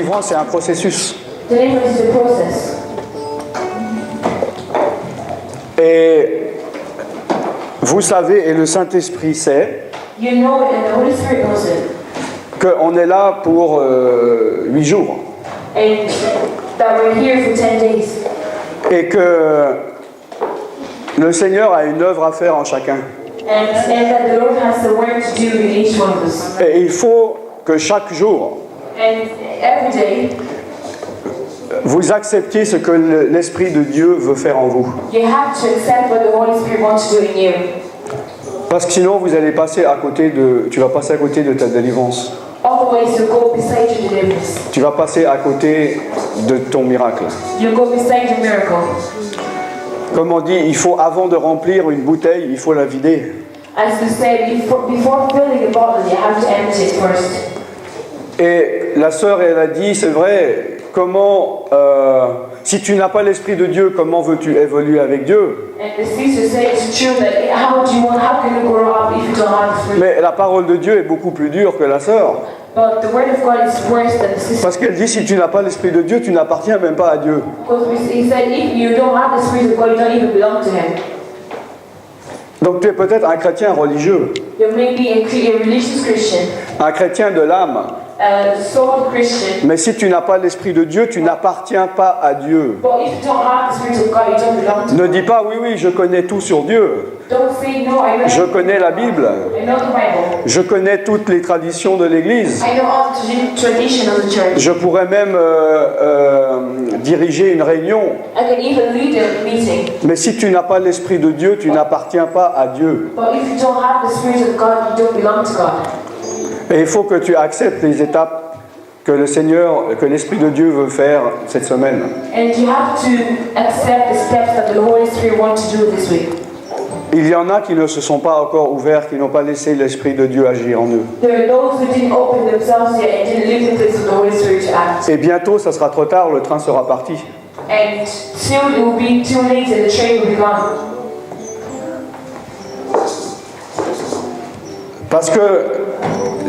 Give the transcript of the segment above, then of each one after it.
délivrance, c'est un processus. Deliverance is a process. Et vous savez, et le Saint-Esprit sait, You know it and the Holy Spirit knows it. qu'on est là pour 8 jours. And that we're here for 10 days. Et que le Seigneur a une œuvre à faire en chacun. And that the Lord has the work to do in each one of us. Et il faut que chaque jour, And every day, vous acceptiez ce que l'Esprit de Dieu veut faire en vous. you have to accept what the Holy Spirit wants to do in you. Parce que sinon, vous allez passer à côté tu vas passer à côté de ta délivrance. Always you go beside your deliverance. Tu vas passer à côté de ton miracle. You go beside your miracle. Comme on dit, il faut, avant de remplir une bouteille, il faut la vider. As we said, before filling a bottle, you have to empty it first. Et la sœur, elle a dit, c'est vrai, comment, si tu n'as pas l'Esprit de Dieu, comment veux-tu évoluer avec Dieu? And the sister said it's true that how can you grow up if you don't have the Spirit? Mais la parole de Dieu est beaucoup plus dure que la sœur. But the word of God is worse than the sister. Parce qu'elle dit, si tu n'as pas l'Esprit de Dieu, tu n'appartiens même pas à Dieu. Because he said if you don't have the Spirit of God, you don't even belong to Him. Donc tu es peut-être un chrétien religieux, You may be a religious Christian, un chrétien de l'âme. a soul Christian. Mais si tu n'as pas l'Esprit de Dieu, tu n'appartiens pas à Dieu. But if you don't have the Spirit of God, you don't belong to Ne Him. dis pas, oui, oui, je connais tout sur Dieu. Don't say no. Je connais la Bible. I know the Bible. Je connais toutes les traditions de l'Église. I know all the tradition of the church. Je pourrais même diriger une réunion. I can even lead a meeting. Mais si tu n'as pas l'Esprit de Dieu, tu n'appartiens pas à Dieu. But if you don't have the Spirit of God, you don't belong to God. Et il faut que tu acceptes les étapes que le Seigneur, que l'Esprit de Dieu veut faire cette semaine. And you have to accept the steps that the Holy Spirit wants to do this week. Il y en a qui ne se sont pas encore ouverts, qui n'ont pas laissé l'Esprit de Dieu agir en eux. There are those who didn't open themselves yet and didn't leave the place of the Holy Spirit to act. Et bientôt, ça sera trop tard, le train sera parti. And soon it will be too late and the train will be gone. Parce que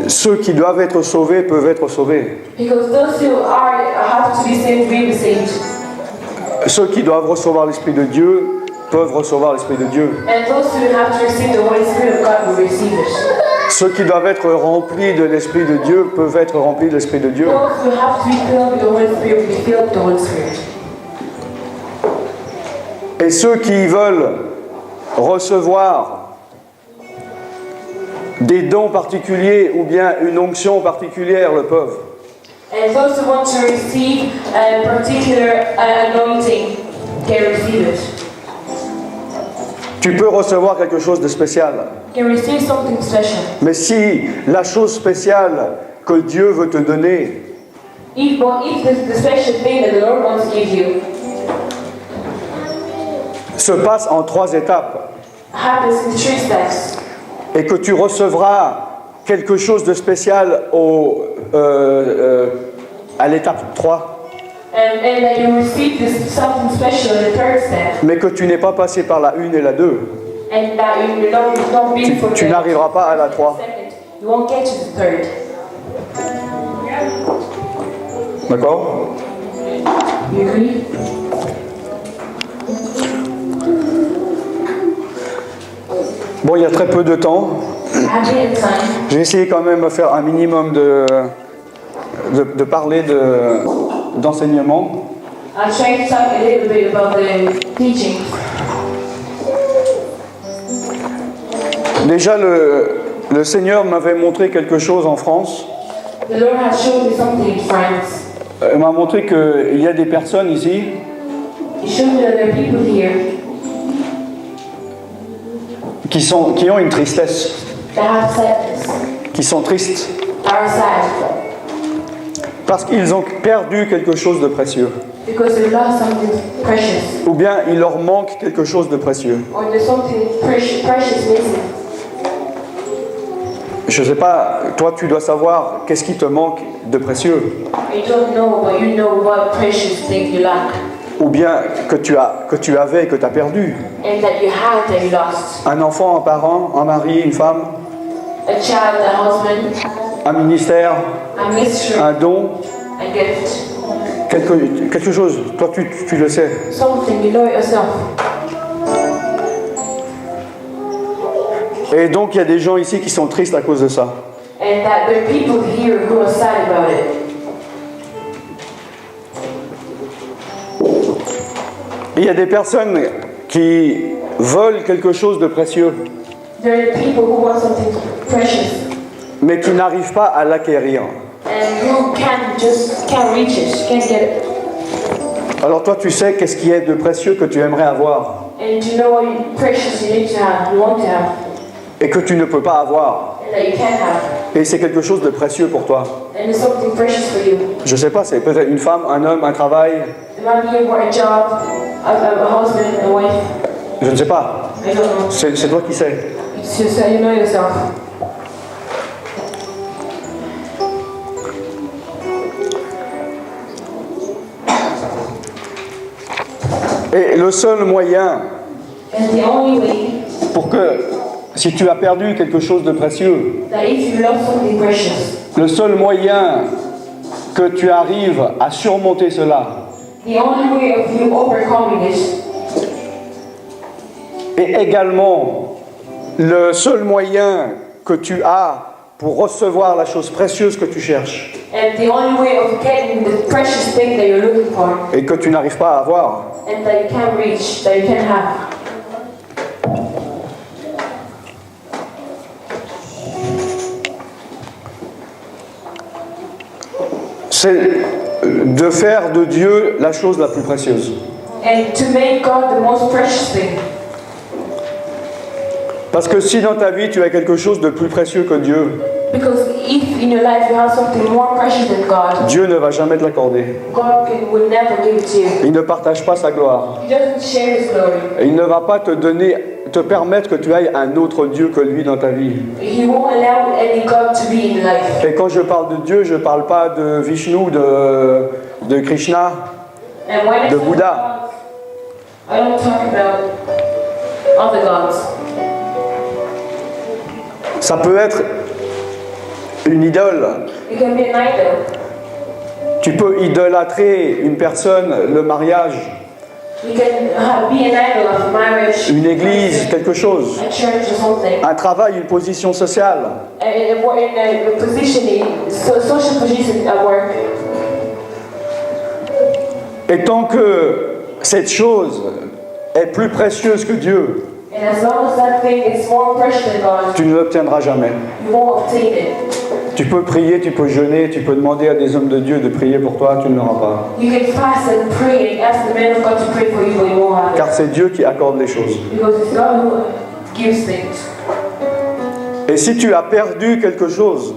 ceux qui doivent être sauvés peuvent être sauvés. Because those who have to be saved will be saved. Ceux qui doivent recevoir l'Esprit de Dieu peuvent recevoir l'Esprit de Dieu. And those who have to receive the Holy Spirit of God will receive it. Ceux qui doivent être remplis de l'Esprit de Dieu peuvent être remplis de l'Esprit de Dieu. Those who have to be filled with the Holy Spirit will be filled with the Holy Spirit. Et ceux qui veulent recevoir des dons particuliers ou bien une onction particulière le peuvent. And those who want to receive a particular anointing can receive it. Tu peux recevoir quelque chose de spécial. Can receive something special. Mais si la chose spéciale que Dieu veut te donner If the special thing that the Lord wants to give you se passe en 3 étapes happens in 3 steps, et que tu recevras quelque chose de spécial à l'étape 3, and that you receive something special in the 3rd step, mais que tu n'es pas passé par la 1 et la 2, and that you don't be for tu the n'arriveras pas à la 3. second, you won't get to the 3rd. D'accord? You agree? Bon, il y a très peu de temps. At the time, Je vais essayer quand même de faire un minimum de parler d'enseignement. I'll try to talk a little bit about the teaching. Déjà, le Seigneur m'avait montré quelque chose en France. The Lord has shown me something in France. Il m'a montré qu'il y a des personnes ici He showed me that there are people here qui ont une tristesse, that have sadness, qui sont tristes, are sad, parce qu'ils ont perdu quelque chose de précieux. because they lost something precious, Ou bien il leur manque quelque chose de précieux. or there's something precious missing. Je ne sais pas, toi tu dois savoir qu'est-ce qui te manque de précieux. You don't know, but you know what precious thing you lack, Ou bien que tu avais et que tu as perdu. and that you had that you lost. Un enfant, un parent, un mari, une femme, A child, a husband, un ministère, a ministry, un don, a gift. Quelque chose, toi tu le sais. Something, you know it yourself. Et donc il y a des gens ici qui sont tristes à cause de ça. And that there are people here who are sad about it. Il y a des personnes qui veulent quelque chose de précieux, There are people who want something precious. mais qui n'arrivent pas à l'acquérir. And you can't reach it, can't get it. Alors toi tu sais qu'est-ce qui est de précieux que tu aimerais avoir And you know what precious you need to have, you want to have, et que tu ne peux pas avoir. and that you can't have. Et c'est quelque chose de précieux pour toi. And it's something precious for you. Je sais pas, c'est peut-être une femme, un homme, un travail, It might be a job, a husband, a wife. je ne sais pas. I don't know. C'est toi qui sais. It's just that you know yourself. Et le seul moyen And the only way pour que, si tu as perdu quelque chose de précieux, that if you love something precious, le seul moyen que tu arrives à surmonter cela, the only way of you overcoming it, et également le seul moyen que tu as pour recevoir la chose précieuse que tu cherches and the only way of getting the precious thing that you're looking for, et que tu n'arrives pas à avoir, and that you can't reach, that you can't have, c'est de faire de Dieu la chose la plus précieuse. and to make God the most precious thing. Parce que si dans ta vie tu as quelque chose de plus précieux que Dieu, Because if in your life you have something more precious than God, Dieu ne va jamais te l'accorder. will never give it to you. Il ne partage pas sa gloire. He doesn't share His glory. Et il ne va pas te permettre que tu ailles un autre Dieu que lui dans ta vie. He won't allow any God to be in life. Et quand je parle de Dieu, je ne parle pas de Vishnu, de Krishna, And when I de talk Bouddha. about, I don't talk about other gods. Ça peut être une idole. You can be an idol. Tu peux idolâtrer une personne, le mariage, You can be an idol of marriage, une église, quelque chose, a church or something. un travail, une position sociale. In a position, social position at work. Et tant que cette chose est plus précieuse que Dieu, And as long as that thing is more precious than God, tu ne l'obtiendras jamais. you won't obtain it. Tu peux prier, tu peux jeûner, tu peux demander à des hommes de Dieu de prier pour toi, tu ne l'auras pas. You can fast and pray and ask the man of God to pray for you, but you won't have it. Car c'est Dieu qui accorde les choses. Because it's God who gives things. Et si tu as perdu quelque chose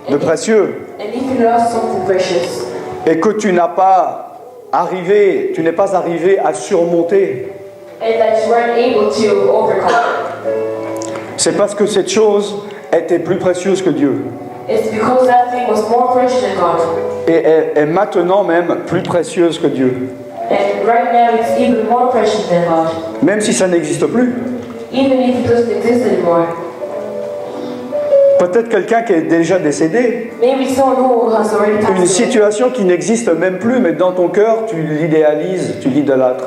de précieux And if you lost something precious, et que tu n'es pas arrivé à surmonter, and that you weren't able to overcome, c'est parce que cette chose était plus précieuse que Dieu. it's because that thing was more precious than God. Et est maintenant même plus précieuse que Dieu. And right now it's even more precious than God. Même si ça n'existe plus. Even if it doesn't exist anymore. Peut-être quelqu'un qui est déjà décédé. Maybe someone who has already passed Une away. situation qui n'existe même plus, mais dans ton cœur, tu l'idéalises, tu l'idolâtres.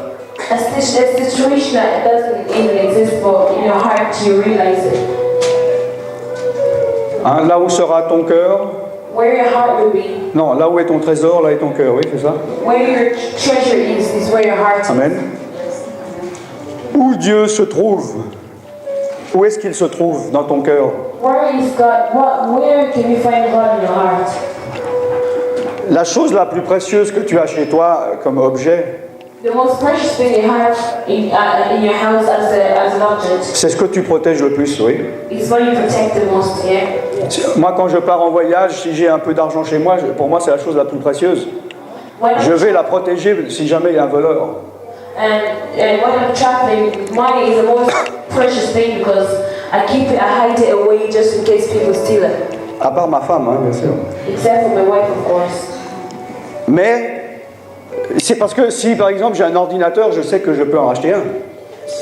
A situation that doesn't even exist, but in your heart you realize it. Hein, là où sera ton cœur, Where your heart will be, non, là où est ton trésor, là est ton cœur, oui, c'est ça. where your treasure is where your heart is. Amen. Où Dieu se trouve, où est-ce qu'il se trouve dans ton cœur? Where is God? Where can you find God in your heart? La chose la plus précieuse que tu as chez toi comme objet, The most precious thing you have in your house as an object c'est ce que tu protèges le plus, oui. is what you protect the most, yeah? Moi, quand je pars en voyage, si j'ai un peu d'argent chez moi, pour moi, c'est la chose la plus précieuse. When Je vais la protéger si jamais il y a un voleur. when I'm traveling, money is the most precious thing because I hide it away just in case people steal it. À part ma femme, hein, bien sûr. Except for my wife, of course. Mais c'est parce que si, par exemple, j'ai un ordinateur, je sais que je peux en racheter un.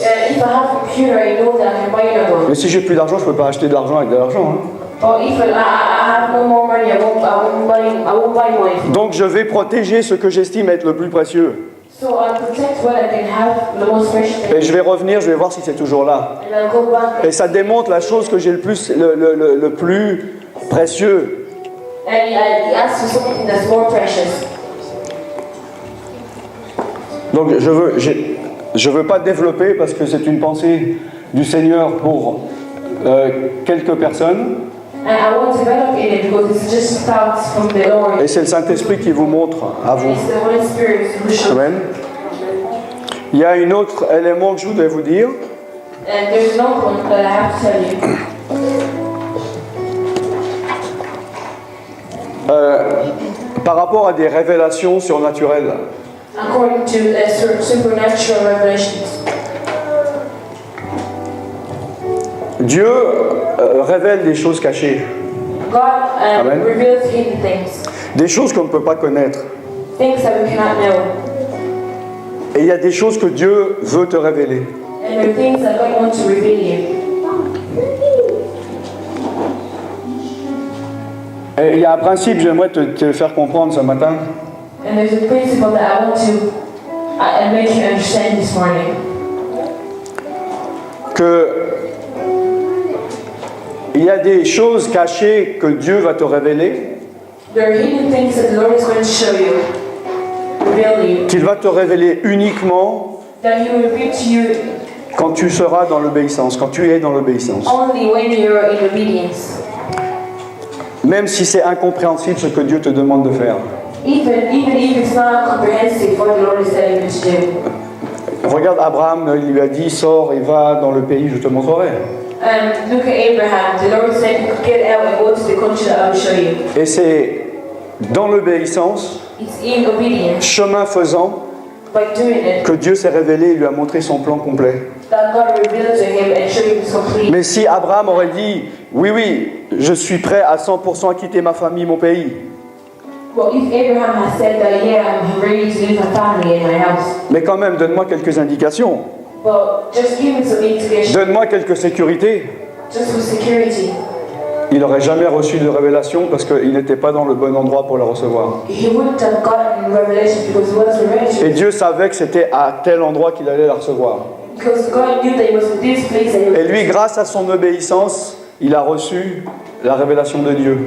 If I have a computer, I know that I can buy another one. Mais si j'ai plus d'argent, je peux pas acheter de l'argent avec de l'argent. Hein. Or if I have no more money, I won't buy more. Donc je vais protéger ce que j'estime être le plus précieux. So I protect what I can have, the most precious thing. Et je vais revenir, je vais voir si c'est toujours là. And I'll go back. Et ça démontre la chose que j'ai le plus précieux. And he asks for something that's more precious. Donc je veux pas développer parce que c'est une pensée du Seigneur pour quelques personnes. And I won't develop in it because it's just thoughts from the Lord. Et c'est le Saint-Esprit qui vous montre à vous. It's the Holy Spirit who shows. Amen. Il y a un autre élément que je voudrais vous dire. And there's no one that I have to tell you. Par rapport à des révélations surnaturelles. According to supernatural revelations. Dieu révèle des choses cachées, God Amen. reveals hidden things. des choses qu'on ne peut pas connaître. Things that we cannot know. Et il y a des choses que Dieu veut te révéler. And there are things that God wants to reveal you. Et il y a un principe, j'aimerais te faire comprendre ce matin. And there's a principle that I want to make you understand this morning. Que il y a des choses cachées que Dieu va te révéler, There are hidden things that the Lord is going to show you, reveal you, qu'il va te révéler uniquement that He will reveal to you quand tu seras dans l'obéissance, quand tu es dans l'obéissance. only when you're in obedience. Même si c'est incompréhensible ce que Dieu te demande de faire. Even if it's not comprehensive what the Lord is telling you to do. Regarde Abraham, il lui a dit, sors et va dans le pays, je te montrerai. Look at Abraham. The Lord said, get out and go to the country that I will show you. Et c'est dans l'obéissance, It's in obedience, chemin faisant, by doing it, que Dieu s'est révélé et lui a montré son plan complet. that God revealed to him and showed him his complete. Mais si Abraham aurait dit, oui, je suis prêt à 100% à quitter ma famille, mon pays, Well, if Abraham has said that, yeah, I'm ready to leave my family and my house, mais quand même, donne-moi quelques indications, but just give me some indication, donne-moi quelques sécurités. just for security. Il n'aurait jamais reçu de révélation parce qu'il n'était pas dans le bon endroit pour la recevoir. He wouldn't have gotten revelation because he wasn't ready. Et Dieu savait que c'était à tel endroit qu'il allait la recevoir. Because God knew that he was in this place and Et lui, grâce à son obéissance, il a reçu la révélation de Dieu.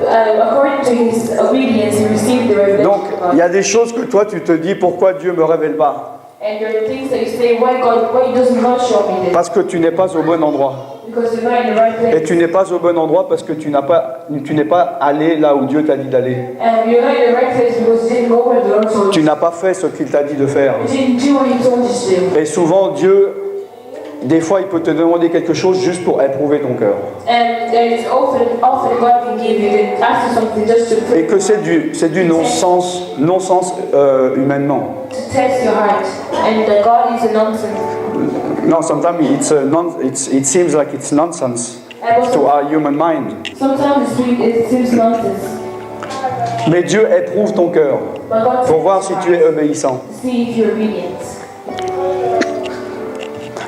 according to his obedience, he received the revelation Donc, of il y God. a des choses que toi, tu te dis, pourquoi Dieu ne me révèle pas? And there are things that you say, why doesn't God show me this? Parce que tu n'es pas au bon endroit. Because you're not in the right Et place. tu n'es pas au bon endroit parce que tu n'es pas allé là où Dieu t'a dit d'aller. And you're not in the right place because you didn't go where the Lord told Tu you. n'as pas fait ce qu'il t'a dit de faire. You didn't do what he told you to do. Et souvent, Dieu, des fois, il peut te demander quelque chose juste pour éprouver ton cœur. And it's often God can give you, can ask you something just to Et que c'est du non-sens humainement. to test your heart. And that God is a nonsense. No, sometimes it seems like it's nonsense to our human mind. Sometimes it seems nonsense. Mais Dieu éprouve ton cœur But God pour voir si tests tu your es heart obéissant. to see if you're obedient.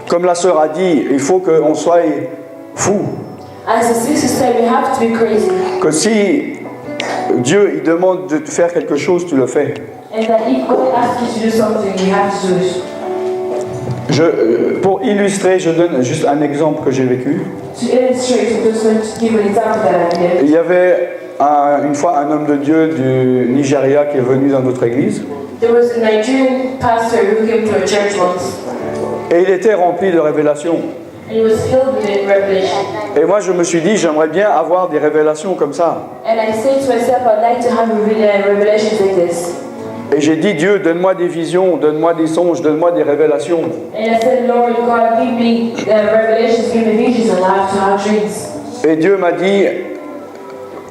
Comme la sœur a dit, il faut qu'on soit fou. As the sister said, we have to be crazy. Que si Dieu il demande de te faire quelque chose, tu le fais. And that if God asks you to do something, you have to do it. Pour illustrer, je donne juste un exemple que j'ai vécu. To illustrate, I'm just going to give an example that I did. Il y avait une fois un homme de Dieu du Nigeria qui est venu dans notre église. There was a Nigerian pastor who came to a church once. Et il était rempli de révélations. And he was filled with revelation. Et moi, je me suis dit, j'aimerais bien avoir des révélations comme ça. And I said to myself, I'd like to have revelations like this. Et j'ai dit, Dieu, donne-moi des visions, donne-moi des songes, donne-moi des révélations. And I said, Lord God, give me revelations, give me visions, and I have to have dreams. Et Dieu m'a dit,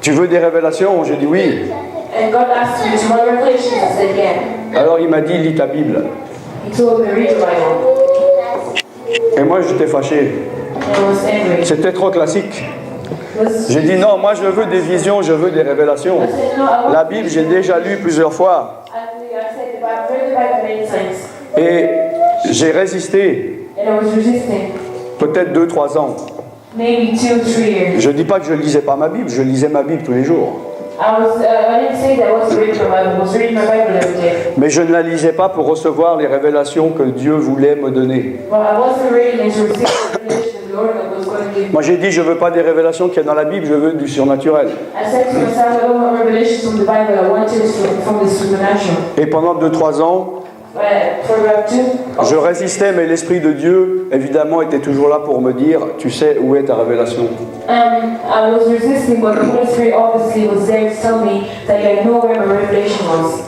tu veux des révélations? J'ai dit oui. And God asked me to want revelations. I said, yeah. Alors il m'a dit, lis ta Bible. He told me, read the Bible. Et moi, j'étais fâché. And I was angry. C'était trop classique. It was- J'ai dit, non, moi, je veux des visions, je veux des révélations. I said, no, I want La Bible, j'ai déjà lu plusieurs fois. I said, I've read the Bible many times. Et j'ai résisté And I was resisting. peut-être 2-3 ans. maybe 2 or 3 years. Je ne dis pas que je ne lisais pas ma Bible, je lisais ma Bible tous les jours. I didn't say that I wasn't reading my Bible. I was reading my Bible every day. Mais je ne la lisais pas pour recevoir les révélations que Dieu voulait me donner. But I wasn't reading it to receive the revelation the Lord was going to give me. Moi j'ai dit, je ne veux pas des révélations qu'il y a dans la Bible, je veux du surnaturel. I said to myself, I don't want revelations from the Bible. I want it from the supernatural. Et pendant 2-3 ans, For about 2. je résistais, mais l'Esprit de Dieu, évidemment, était toujours là pour me dire, tu sais où est ta révélation. I was resisting, but the Holy Spirit obviously was there to tell me that I know where my revelation was.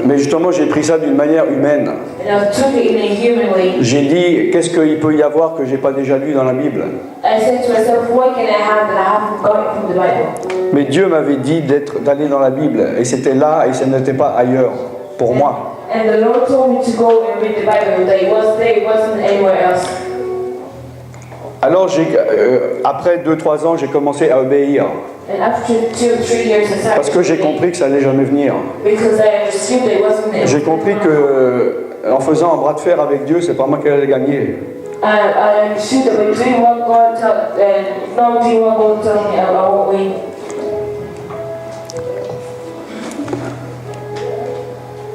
Mais justement, j'ai pris ça d'une manière humaine. And I took it in a human way. J'ai dit, qu'est-ce qu'il peut y avoir que j'ai pas déjà lu dans la Bible? I said to myself, what can I have that I haven't got from the Bible? Mais Dieu m'avait dit d'aller dans la Bible, et c'était là, et ce n'était pas ailleurs, pour moi. And the Lord told me to go and read the Bible, that it was there, it wasn't anywhere else. Alors, après 2-3 ans, j'ai commencé à obéir. And after 2 or 3 years, I started Parce que j'ai compris que ça allait jamais venir. because I understood that it wasn't. J'ai compris que en faisant un bras de fer avec Dieu, c'est pas moi qui allais gagner. I understood that by doing what God told, and not doing what God told me, I won't win.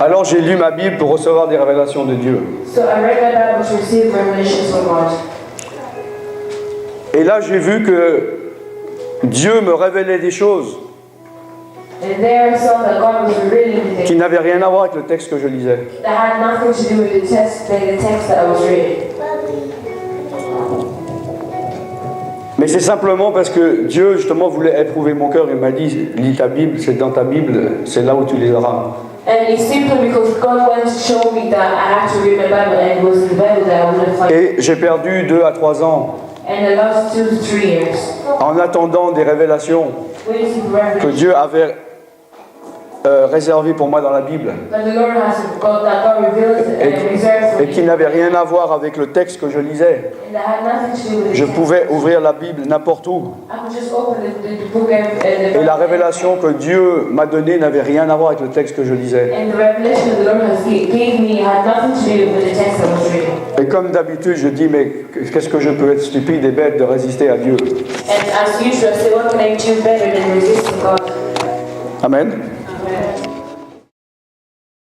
Alors j'ai lu ma Bible pour recevoir des révélations de Dieu. So I read my Bible to receive revelations from God. Et là j'ai vu que Dieu me révélait des choses And there I saw that God was revealing me qui things n'avaient rien à voir avec le texte que je lisais. that had nothing to do with the text that I was reading. Mais c'est simplement parce que Dieu justement voulait éprouver mon cœur. Il m'a dit, lis ta Bible, c'est dans ta Bible, c'est là où tu les auras. And it's simply because God wanted to show me that I had to read my Bible, and it was in the Bible that I would have found. Et j'ai perdu 2 à 3 ans And the last 2 to 3 years, en attendant des révélations waiting for que revelation. Dieu avait réservées pour moi dans la Bible That the Lord has got that God revealed and reserved for et qui me. n'avaient rien à voir avec le texte que je lisais. And that had nothing to do with the Je text. pouvais ouvrir la Bible n'importe où. I could just open the book and the Et la Bible. révélation que Dieu m'a donnée n'avait rien à voir avec le texte que je lisais. And the revelation that the Lord gave me had nothing to do with the text I was reading. Et comme d'habitude, je dis, mais qu'est-ce que je peux être stupide et bête de résister à Dieu? And as usual, I say, what can I do better than resisting God? Amen.